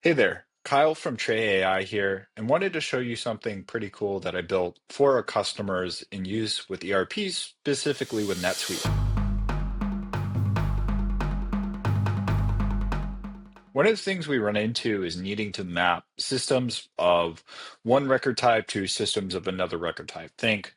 Hey there, Kyle from Tray AI here, and wanted to show you something pretty cool that I built for our customers in use with ERPs, specifically with NetSuite. One of the things we run into is needing to map systems of one record type to systems of another record type. Think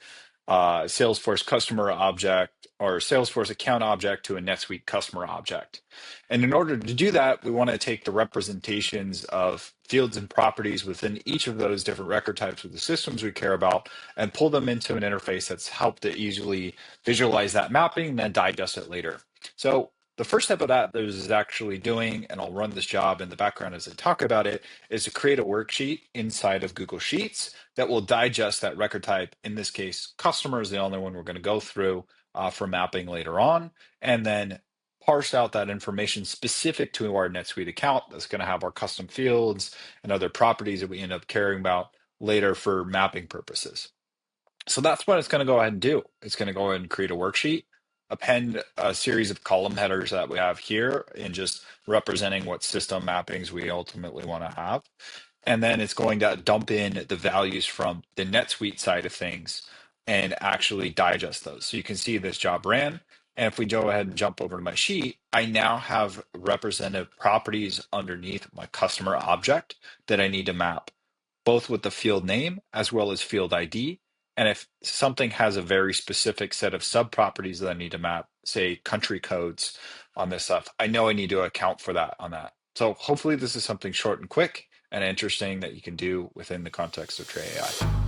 Salesforce customer object or Salesforce account object to a NetSuite customer object. And in order to do that, we want to take the representations of fields and properties within each of those different record types with the systems we care about and pull them into an interface that's helped to easily visualize that mapping and then digest it later. So the first step of that is actually doing, and I'll run this job in the background as I talk about it, is to create a worksheet inside of Google Sheets that will digest that record type. In this case, customer is the only one we're going to go through for mapping later on, and then parse out that information specific to our NetSuite account that's going to have our custom fields and other properties that we end up caring about later for mapping purposes. So that's what it's going to go ahead and do. It's going to go ahead and create a worksheet, append a series of column headers that we have here, and just representing what system mappings we ultimately want to have. And then it's going to dump in the values from the NetSuite side of things and actually digest those. So you can see this job ran. And if we go ahead and jump over to my sheet, I now have representative properties underneath my customer object that I need to map, both with the field name as well as field ID. And if something has a very specific set of sub properties that I need to map, say country codes on this stuff, I know I need to account for that on that. So hopefully this is something short and quick and interesting that you can do within the context of Tray AI.